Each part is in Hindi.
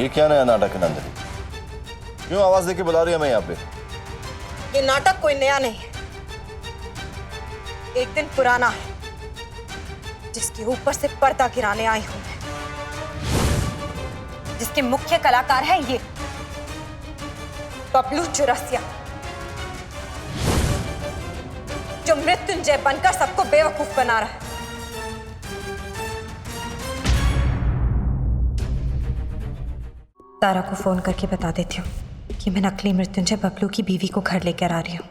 ये क्या नया नाटक है नंदिनी? क्यों आवाज देके बुला रही है मैं यहाँ पे? ये नाटक कोई नया नहीं है, एक दिन पुराना है जिसके ऊपर से पर्दा गिराने आई हूं मैं, जिसके मुख्य कलाकार हैं ये बबलू चौरसिया, जो मृत्युंजय बनकर सबको बेवकूफ बना रहा है। तारा को फोन करके बता देती हूँ कि मैं नकली मृत्युंजय बबलू की बीवी को घर लेकर आ रही हूँ।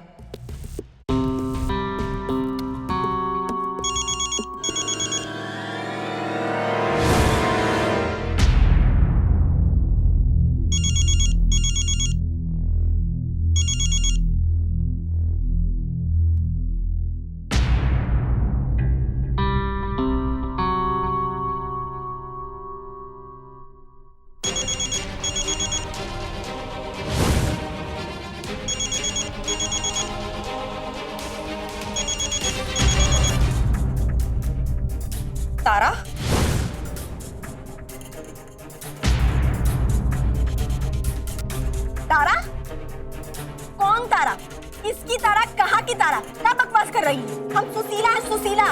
तारा, तारा, कौन तारा? किसकी तारा? कहाँ की तारा? क्या बकवास कर रही है? हम सुशीला है, सुशीला।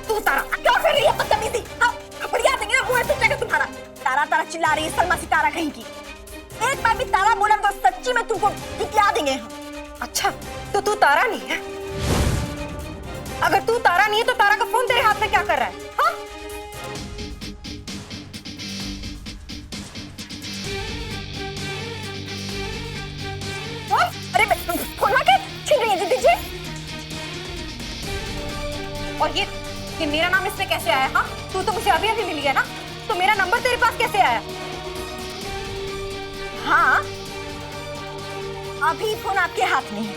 तू तारा क्या कर रही है? बदतमीजी! हाँ, बढ़िया देंगे ना, मुंह टूटेगा तुम्हारा। तारा तारा चिल्ला रही है, सलमा सी तारा कहीं की। एक बार भी तारा बोला तो सच्ची में तुमको दिखला देंगे हम। अच्छा, तो तू तारा नहीं है? अगर तू तारा नहीं है तो तारा का फोन तेरे हाथ में क्या कर रहा है? हाँ? अरे फोन के छीन रही है, दीजिए। और ये मेरा नाम इसमें कैसे आया? हाँ, तू तो मुझे अभी अभी मिली है ना, तो मेरा नंबर तेरे पास कैसे आया? हाँ, अभी फोन आपके हाथ में है,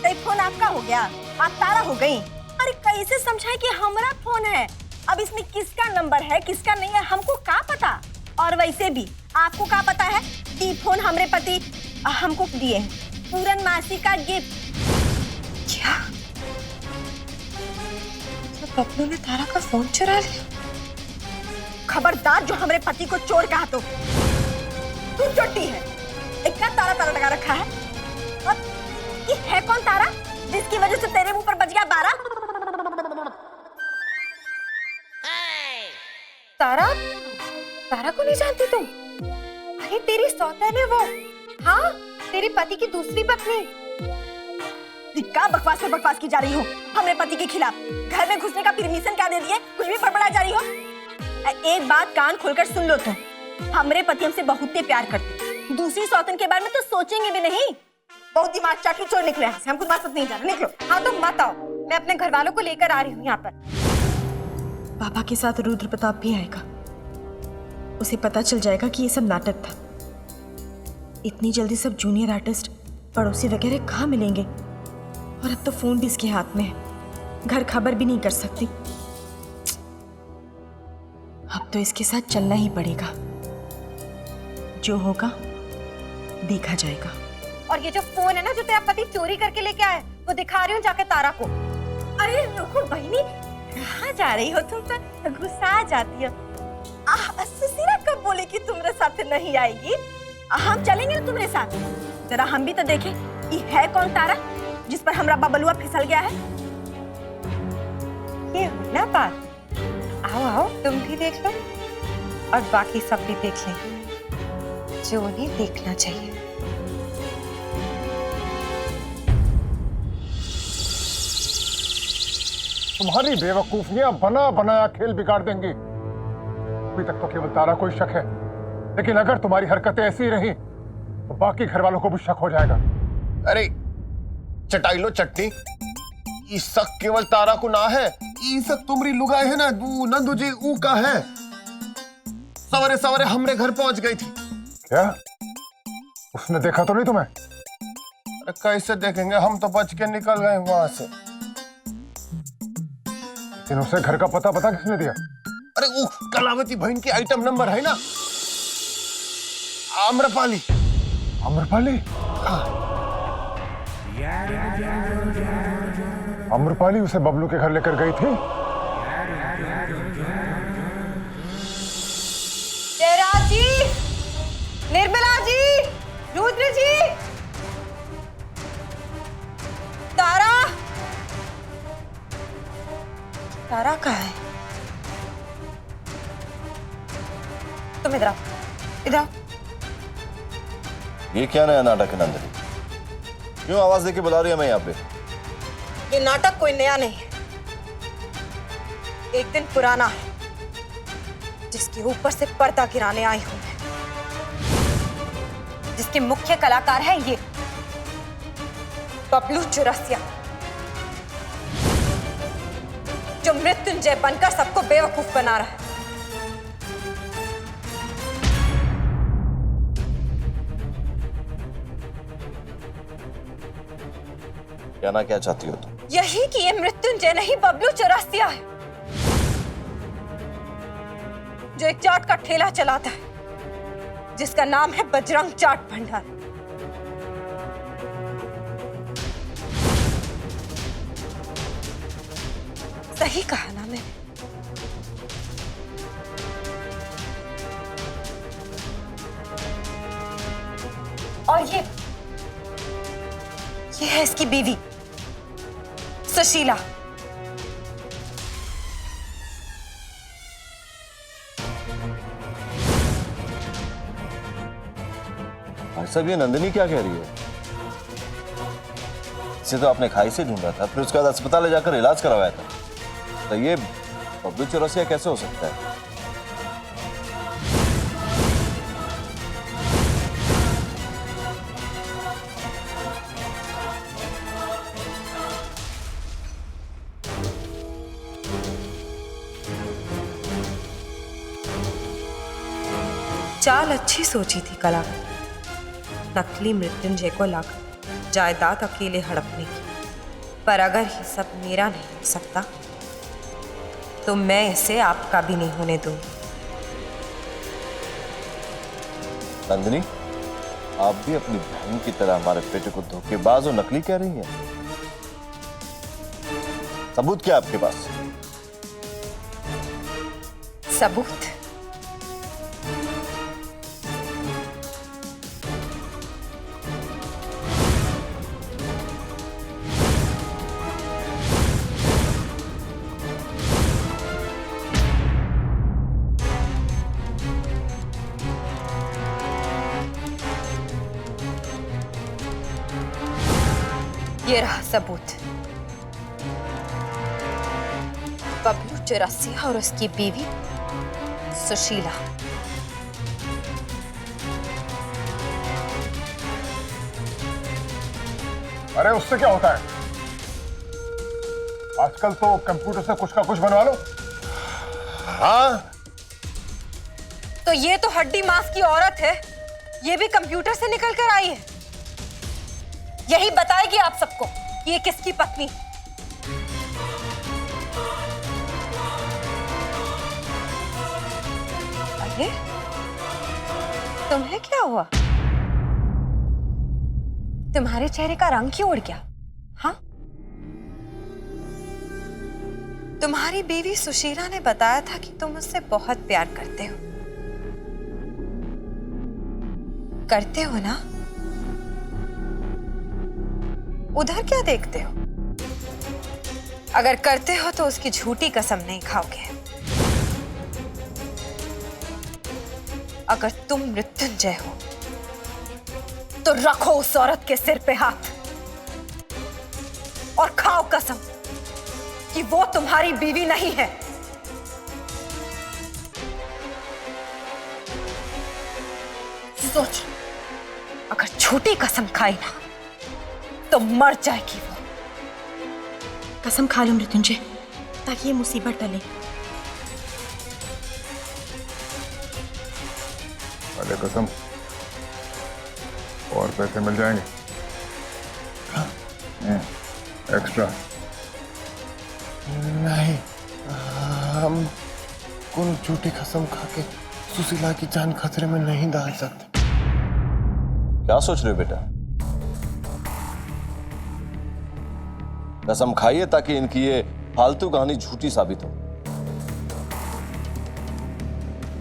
तो फोन आपका हो गया, आप तारा हो गई। अरे कैसे समझाए कि हमारा फोन है? अब इसमें किसका नंबर है किसका नहीं है हमको क्या पता? और वैसे भी आपको क्या पता है कि फोन हमारे पति हमको दिए हैं, पूरन मासी का गिफ्ट। क्या तो बबलू ने तारा का फोन चुरा लिया? खबरदार जो हमारे पति को चोर कहा तो तू चोटी है। इतना तारा तारा लगा रखा है। और ये है कौन तारा जिसकी वजह से तेरे मुंह पर बज गया 12? तारा, तारा को नहीं जानती तुम? अरे तेरी सौतेन है वो। हाँ, तेरे पति की दूसरी पत्नी। क्या बकवास पे बकवास की जा रही हो हमारे पति के खिलाफ? घर में घुसने का परमिशन क्या दे दिए? कुछ भी बड़बड़ा जा रही हो। एक बात कान खोलकर सुन लो तुम, हमारे पति हमसे बहुत ही प्यार करते, दूसरी सौतन के बारे में तो सोचेंगे भी नहीं। बहुत दिमाग चाटू चोर निकले हैं, हमको बात नहीं जाना। निकलो। हाँ तो मत आओ, मैं अपने घर वालों को लेकर आ रही हूँ यहाँ पर। पापा के साथ रुद्र प्रताप भी आएगा, उसे पता चल जाएगा कि ये सब नाटक था। इतनी जल्दी सब जूनियर आर्टिस्ट पड़ोसी वगैरह कहाँ मिलेंगे? और अब तो फोन भी इसके हाथ में है, घर खबर भी नहीं कर सकती। अब तो इसके साथ चलना ही पड़ेगा, जो होगा देखा जाएगा। और ये जो फोन है ना जो तेरा पति चोरी करके लेके आया, वो दिखा रही हूँ जाके तारा को। अरे रुको बहनी, कहाँ जा रही हो तुम? तो गुस्सा आ जाती हो। सुशीला कब बोले कि तुम्हारे साथ नहीं आएगी? हम चलेंगे ना तुम्हारे साथ। जरा हम भी तो देखें ये है कौन तारा जिस पर हमरा बबलुआ फिसल गया है। ये ना बात। आओ आओ, तुम भी देख लो और बाकी सब भी देख लें जो उन्हें देखना चाहिए। तुम्हारी बेवकूफियां बना बनाया खेल बिगाड़ देंगी। अभी तक तो केवल तारा को ही शक है, लेकिन अगर तुम्हारी हरकतें ऐसी रही तो बाकी घर वालों को भी शक हो जाएगा। अरे चटाई लो चटनी, ये शक केवल तारा को ना है, ये शक तुम्हारी लुगाई है ना नंदू जी ऊ का है। सवेरे सवेरे हमरे घर पहुंच गई थी। क्या उसने देखा तो नहीं तुम्हें? अरे कैसे देखेंगे, हम तो बच के निकल गए वहां से। लेकिन उसे घर का पता किसने दिया? अरे वो कलावती बहन की आइटम नंबर है ना, आम्रपाली। आम्रपाली? हाँ। आम्रपाली उसे बबलू के घर लेकर गई थी। जयराज जी, निर्मला जी, रुद्र जी, तारा, तारा कहाँ है? तुम इधर आओ, इधर आओ। ये क्या नया नाटक है नंदिनी? क्यों आवाज देके बुला रही है मैं यहाँ पे? ये नाटक कोई नया नहीं है, एक दिन पुराना है, जिसके ऊपर से पर्दा गिराने आई हूं मैं, जिसके मुख्य कलाकार हैं ये बबलू चौरसिया, जो मृत्युंजय बनकर सबको बेवकूफ बना रहा है। कहना क्या चाहती हो तुम? यही कि ये मृत्युंजय नहीं बबलू चौरसिया है, जो एक चाट का ठेला चलाता है, जिसका नाम है बजरंग चाट भंडार। सही कहा ना मैंने? और ये है इसकी बीवी सुशीला। भाई साहब, ये नंदिनी क्या कह रही है? इसे तो आपने खाई से ढूंढा था, फिर उसके बाद अस्पताल ले जाकर इलाज करवाया था, तो ये बबलू चौरसिया कैसे हो सकता है? चाल अच्छी सोची थी कलाकार, नकली मृत्युंजय को लाकर जायदाद अकेले हड़पने की, पर अगर ये सब मेरा नहीं हो सकता तो मैं इसे आपका भी नहीं होने दूंगी। नंदिनी, आप भी अपनी बहन की तरह हमारे बेटे को धोखेबाज और नकली कह रही हैं। सबूत क्या आपके पास? सबूत? ये रहा सबूत। बबलू चौरसिया और उसकी बीवी सुशीला। अरे उससे क्या होता है? आजकल तो कंप्यूटर से कुछ का कुछ बनवा लो। हाँ, तो ये तो हड्डी मांस की औरत है, ये भी कंप्यूटर से निकल कर आई है। यही बताएगी आप सबको कि ये किसकी पत्नी। अरे तुम्हें क्या हुआ? तुम्हारे चेहरे का रंग क्यों उड़ गया? हाँ, तुम्हारी बीवी सुशीला ने बताया था कि तुम उससे बहुत प्यार करते हो। करते हो ना? उधर क्या देखते हो? अगर करते हो तो उसकी झूठी कसम नहीं खाओगे। अगर तुम मृत्युंजय हो तो रखो उस औरत के सिर पे हाथ और खाओ कसम कि वो तुम्हारी बीवी नहीं है। सोच, अगर झूठी कसम खाई ना तो मर जाएगी वो। कसम खा लो मृत्युंजय, ताकि ये मुसीबत टले। अरे कसम, और पैसे मिल जाएंगे एक्स्ट्रा। नहीं, हम कोई झूठी कसम खा के सुशीला की जान खतरे में नहीं डाल सकते। क्या सोच रहे हो बेटा? कसम खाइए ताकि इनकी ये फालतू कहानी झूठी साबित हो।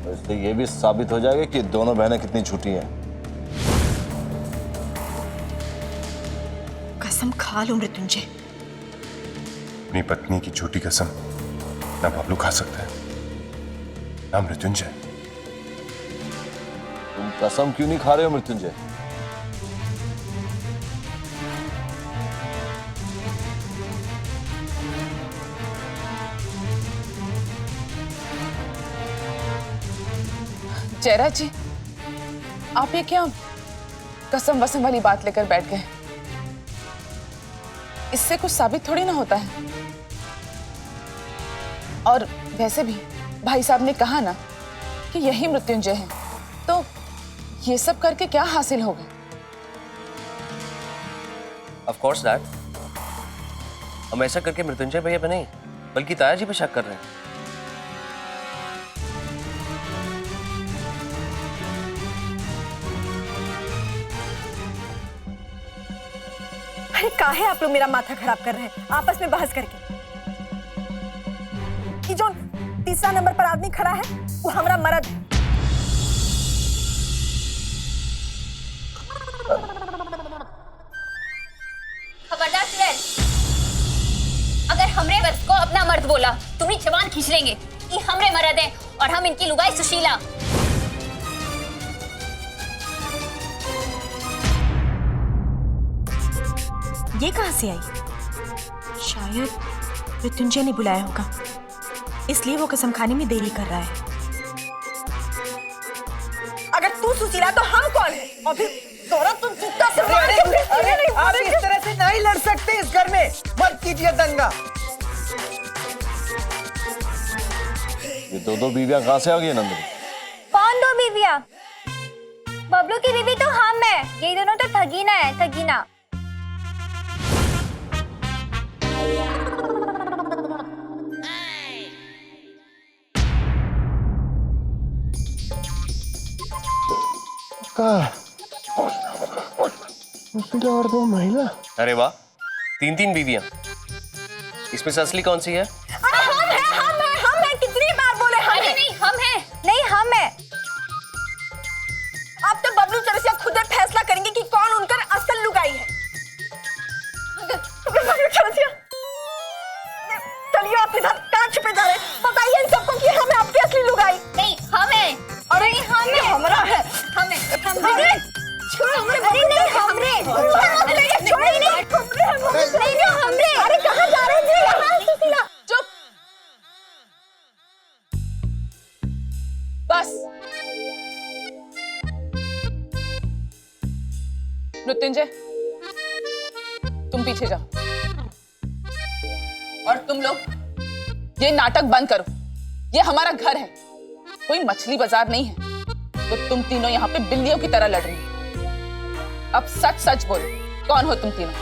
तो इससे ये भी साबित हो जाएगा कि दोनों बहनें कितनी झूठी हैं। कसम खा लो मृत्युंजय। अपनी पत्नी की झूठी कसम ना बबलू खा सकता है ना मृत्युंजय। तुम कसम क्यों नहीं खा रहे हो मृत्युंजय? जयराज जी, आप ये क्या कसम वसम वाली बात लेकर बैठ गए? इससे कुछ साबित थोड़ी ना होता है। और वैसे भी भाई साहब ने कहा ना कि यही मृत्युंजय है, तो ये सब करके क्या हासिल होगा? ऑफ कोर्स डैड, हम ऐसा करके मृत्युंजय भैया पे नहीं बल्कि ताया जी पे शक कर रहे हैं। अरे काहे आप लोग मेरा माथा खराब कर रहे हैं आपस में बहस करके? कि जो तीसरा नंबर पर आदमी खड़ा है वो हमारा मर्द है। खबरदार सुरेश, अगर हमरे वर्ष को अपना मर्द बोला तुम्हें जवान खींच लेंगे कि हमरे मर्द है और हम इनकी लुगाई सुशीला। ये कहां से आई? शायद मृत्युंजय ने बुलाया होगा, इसलिए वो कसम खाने में देरी कर रहा है। अगर तू सुशीला तो हम कौन है? और फिर तोरा तुम चुपता से अरे आप इस तरह से नहीं लड़ सकते इस घर में, मत कीजिए दंगा। ये दो बीवियां कहां से आ गई नंदिनी? कौन दो बीवियां? बबलू की बीवी तो हम है, ये दोनों तो ठगीना है, ठगीना। और दो महिला। अरे वाह, 3 बीवियां। इसमें से असली कौन सी है? अरे हम है, कितनी बार बोले हम अरे हैं। नहीं हम है, नहीं हम है। अब तो बबलू चरसिया खुद फैसला करेंगे कि कौन उनका असल लुगाई है। बबलू चरसिया, चलिए आप इधर कहाँ छुपे जा रहे हैं? बताइए इन सबको कि हम है आपकी असली लुगाई। नहीं हम है। अरे हम ये हमारा है। हम है, हम अरे है। छोड़ो हमरे। अरे नहीं हमरे। छोड़ो नहीं हमरे। अरे कहाँ जा रहे हैं? यहाँ सुशीला। चुप। बस। मृत्युंजय, तुम पीछे जाओ। और तुम लोग ये नाटक बंद करो। ये हमारा घर है, कोई मछली बाजार नहीं है। तो तुम तीनों यहाँ पे बिल्लियों की तरह लड़ रही हो। अब सच सच बोलो, कौन हो तुम तीनों?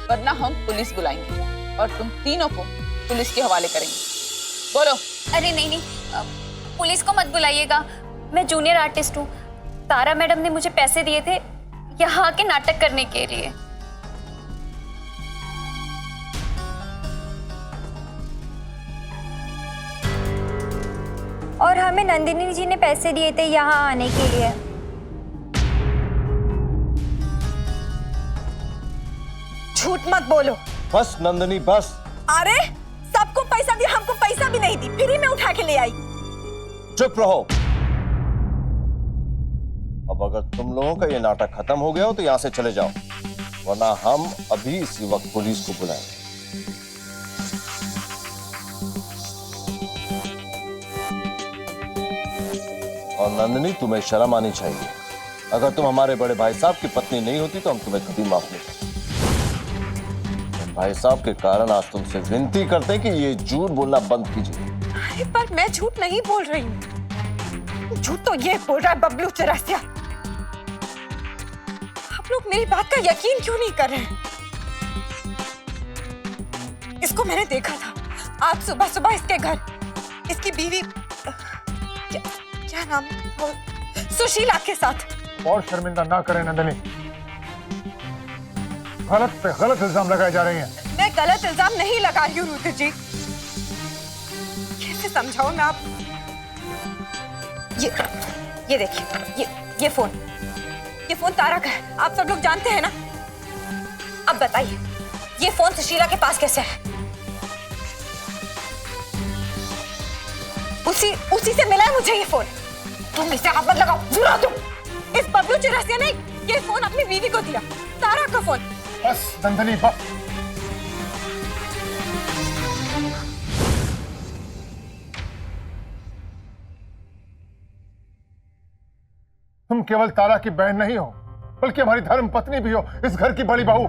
वरना हम पुलिस बुलाएंगे और तुम तीनों को पुलिस के हवाले करेंगे। बोलो। अरे नहीं नहीं, पुलिस को मत बुलाइएगा। मैं जूनियर आर्टिस्ट हूँ। तारा मैडम ने मुझे पैसे दिए थे यहाँ के नाटक करने के लिए। और हमें नंदिनी जी ने पैसे दिए थे यहाँ आने के लिए। झूठ मत बोलो। बस नंदिनी बस। अरे सबको पैसा दिया, हमको पैसा भी नहीं दी, फ्री में उठा के ले आई। चुप रहो। अब अगर तुम लोगों का ये नाटक खत्म हो गया हो तो यहां से चले जाओ, वरना हम अभी इसी वक्त पुलिस को बुलाएंगे। और नंदिनी, तुम्हें शर्म आनी चाहिए। अगर तुम हमारे बड़े भाई साहब की पत्नी नहीं होती तो हम तुम्हें कभी माफ नहीं करते। भाई साहब के कारण आज तुमसे विनती करते हैं कि ये झूठ बोलना बंद कीजिए। अरे पर मैं झूठ नहीं बोल रही हूँ। झूठ तो ये बोल रहा है बबलू चरसिया। आप लोग मेरी बात का यकीन क्यों नहीं कर रहे हैं? इसको मैंने देखा था आज सुबह सुबह इसके घर। इसकी बीवी क्या नाम वो सुशीला के साथ। और शर्मिंदा ना करें नंदिनी, गलत पे गलत इल्जाम लगाए जा रही हैं। मैं गलत इल्जाम नहीं लगा रही हूँ रुद्र जी। कैसे समझाऊं मैं आप? ये देखिए, ये फोन तारा का है। आप सब लोग जानते हैं ना? अब बताइए ये फोन सुशीला के पास कैसे है? उसी से मिला है मुझे ये फोन। तुम इसे हाथ मत लगाओ, दूर रहो तुम। इस बबलू चिरसिया ने ये फोन अपनी बीवी को दिया, तारा का फोन। बस नंदनी बस। तुम केवल तारा की बहन नहीं हो, बल्कि हमारी धर्म पत्नी भी हो, इस घर की बड़ी बहू।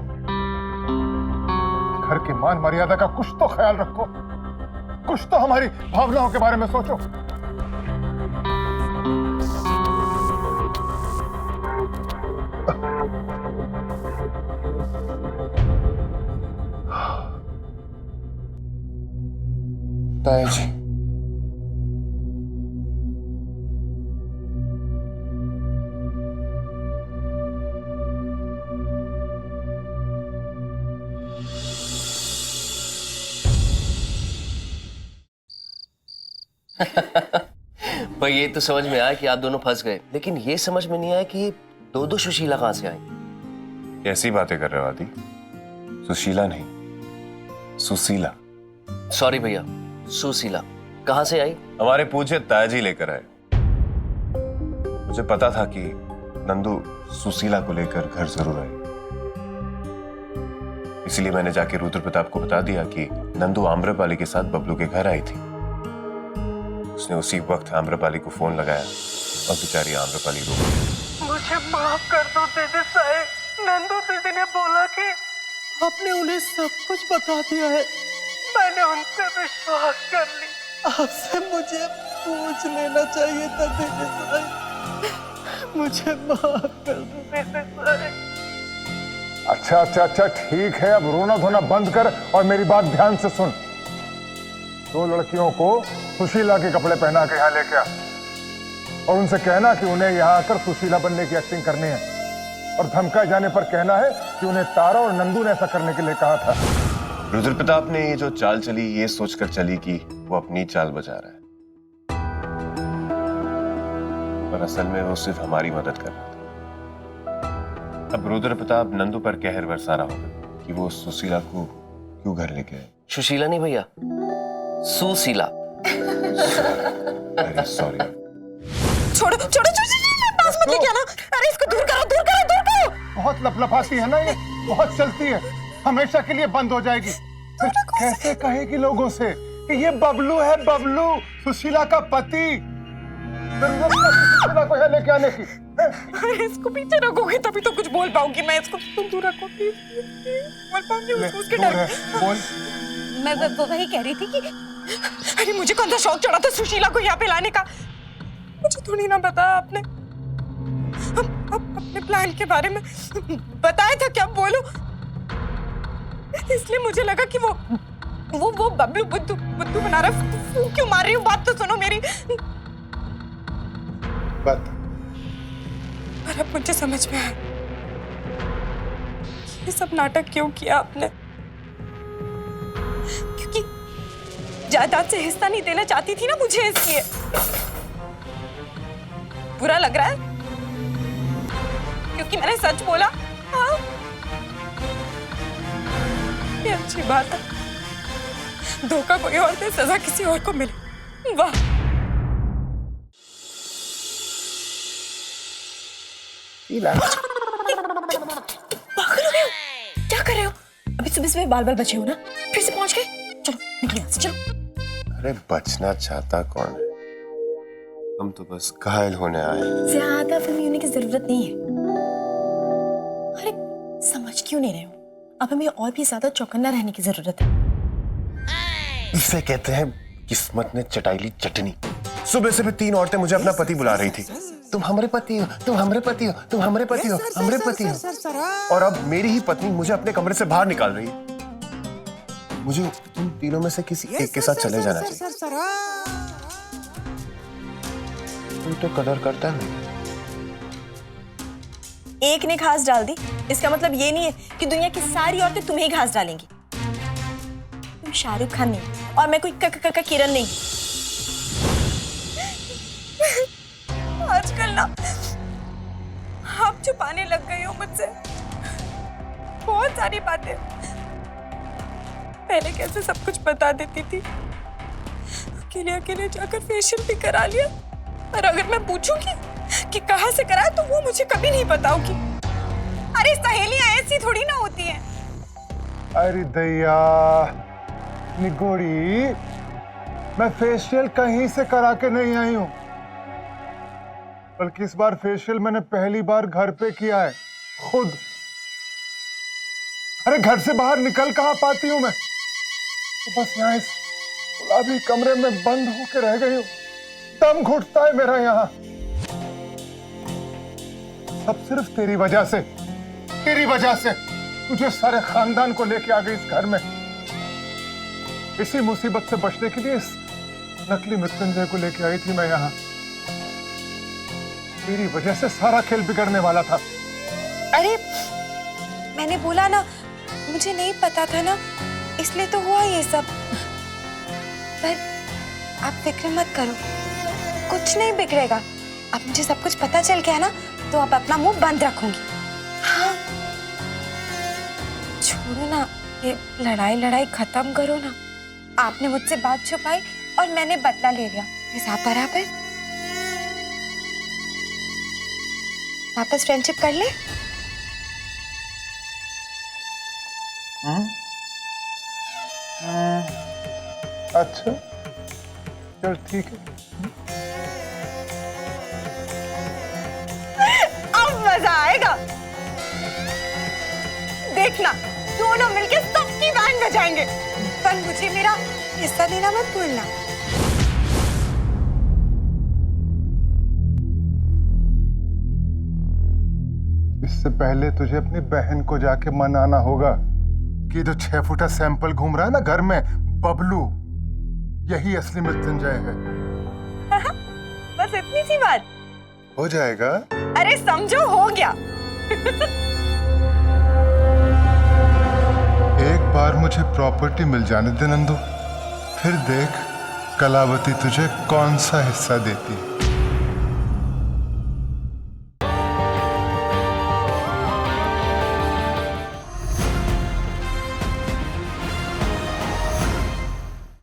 घर की मान मर्यादा का कुछ तो ख्याल रखो, कुछ तो हमारी भावनाओं के बारे में सोचो। ताया जी, पर ये तो समझ में आया कि आप दोनों फंस गए, लेकिन ये समझ में नहीं आया कि ये दो सुशीला कहां से आई। कैसी बातें कर रहे हो आदि? सुशीला नहीं, सुशीला। सॉरी भैया, सुशीला कहां से आई? हमारे पूज्य तायाजी लेकर आए। मुझे पता था कि नंदू सुशीला को लेकर घर जरूर आए, इसलिए मैंने जाके रुद्र प्रताप को बता दिया कि नंदू आम्रपाली के साथ बबलू के घर आई थी। उसने उसी वक्त आम्रपाली को फोन लगाया और बेचारी आम्रपाली रो गई। मुझे माफ कर दो दीदी साहब। नंदू दीदी ने बोला कि आपने उन्हें सब कुछ बता दिया है। मैंने उन पे विश्वास कर ली। आपसे मुझे पूछ लेना चाहिए था दीदी साहब। मुझे माफ कर दो दीदी साहब। अच्छा, ठीक है, अब रोना धोना बंद कर और मेरी बात ध्यान से सुन। दो लड़कियों को सुशीला के कपड़े पहना के यहाँ लेके आ और उनसे कहना कि उन्हें यहाँ आकर सुशीला बनने की एक्टिंग करनी है, और धमकाए जाने पर कहना है कि उन्हें तारा और नंदू ने ऐसा करने के लिए कहा था। रुद्र प्रताप ने ये जो चाल चली, ये सोचकर चली कि वो अपनी चाल बचा रहा है, पर असल में वो सिर्फ हमारी मदद कर रहा था। अब रुद्र प्रताप नंदू पर कहर बरसा रहा होगा कि वो सुशीला को क्यों घर लेके आए। सुशीला नहीं भैया, सुशीला। अरे सॉरी। छोड़ो, पास मत लेके आना। अरे इसको दूर करो। बहुत लपलपाती है ना ये, बहुत चलती है, हमेशा के लिए बंद हो जाएगी। फिर कैसे कहेगी लोगों से कि ये बबलू है, बबलू सुशीला का पति। सुशीला को यहाँ लेके आने की। इसको पीछे रखोगे तभी तो कुछ बोल पाऊंगी मैं। इसको तुम दूर रखो प्लीज। बोल पाऊंगी उसके डर। बोल। मैं वो वही कह रही थी कि अरे मुझे कौन सा शौक चढ़ा था सुशीला को यहाँ पे लाने का। मुझे थोड़ी ना बताया आपने। अपने प्लान के बारे में बताया था क्या? बोलो। इसलिए मुझे लगा कि वो बबलू बुद्धू बना रहा। क्यों मार रही हूँ? बात तो सुनो मेरी। बात पर अब मुझे समझ में आया ये सब नाटक क्यों किया आपने। क्योंकि जायदाद से हिस्सा नहीं देना चाहती थी ना मुझे, इसलिए। बुरा लग रहा है क्योंकि मैंने सच बोला। हाँ, ये अच्छी बात है। धोखा कोई और दे, सजा किसी और को मिले। वाह। पागल हो गए हो? क्या कर रहे हो? अभी सुबह बाल बचे हो ना, फिर से पहुंच गए। चलो निकलिए यहाँ से, चलो। अरे बचना चाहता कौन है? हम तो बस घायल होने आए। ज्यादा फिल्मी होने की जरूरत नहीं है। अरे समझ क्यों नहीं रहे हो? अब हमें और भी ज्यादा चौकन्ना रहने की जरूरत है। इसे कहते हैं किस्मत ने चटाई ली चटनी। सुबह से भी 3 औरतें मुझे अपना पति बुला रही थी। तुम हमरे पति हो, तुम हमरे पति हो, तुम हमरे पति हो, हमरे पति हो। और अब मेरी ही पत्नी मुझे अपने कमरे से बाहर निकाल रही है। मुझे तुम तीनों में से किसी एक के साथ चले जाना चाहिए। तू तो कदर करता है। एक ने घास डाल दी, इसका मतलब ये नहीं है कि दुनिया की सारी औरतें तुम्हें ही घास डालेंगी। तुम शाहरुख खान नहीं और मैं कोई किरण नहीं। आजकल ना आप छुपाने लग गई हो मुझसे बहुत सारी बातें। पहले कैसे सब कुछ बता देती थी। अकेले अकेले जाकर फेशियल भी करा लिया। और अगर मैं पूछूंगी कि कहाँ से करा तो वो मुझे कभी नहीं बताओगी। अरे सहेलियां ऐसी थोड़ी ना होती हैं। अरे दैया निगोड़ी, मैं फेशियल कहीं से करा के नहीं आई हूं, बल्कि इस बार फेशियल मैंने पहली बार घर पे किया है, खुद। अरे घर से बाहर निकल कहां पाती हूं मैं, तो बस यहाँ इस गुलाबी कमरे में बंद होकर रह गई हूं। दम घुटता है मेरा यहाँ। सब सिर्फ तेरी वजह से, तेरी वजह से। तुझे सारे खानदान को लेके आ गई इस घर में। इसी मुसीबत से बचने के लिए इस नकली मृत्युंजय को लेके आई थी मैं यहाँ। तेरी वजह से सारा खेल बिगड़ने वाला था। अरे मैंने बोला ना, मुझे नहीं पता था ना, इसलिए तो हुआ ये सब। पर आप फिक्र मत करो, कुछ नहीं बिगड़ेगा। अब मुझे सब कुछ पता चल गया ना, तो अब अपना मुंह बंद रखूंगी। हाँ छोड़ो ना, ये लड़ाई खत्म करो ना। आपने मुझसे बात छुपाई और मैंने बदला ले लिया, हिसाब बराबर। वापस फ्रेंडशिप कर ले। अच्छा चल ठीक है। अब मजा आएगा, देखना दोनों मिलके सबकी बैंड बजाएंगे। पर मुझे मेरा हिस्सा देना मत भूलना। इससे पहले तुझे अपनी बहन को जाके मनाना होगा कि जो 6 फुटा सैंपल घूम रहा है ना घर में, बबलू, यही असली मृत्युंजय है। बस इतनी सी बात हो जाएगा। अरे समझो, हो गया। एक बार मुझे प्रॉपर्टी मिल जाने दे नंदू, फिर देख कलावती तुझे कौन सा हिस्सा देती है।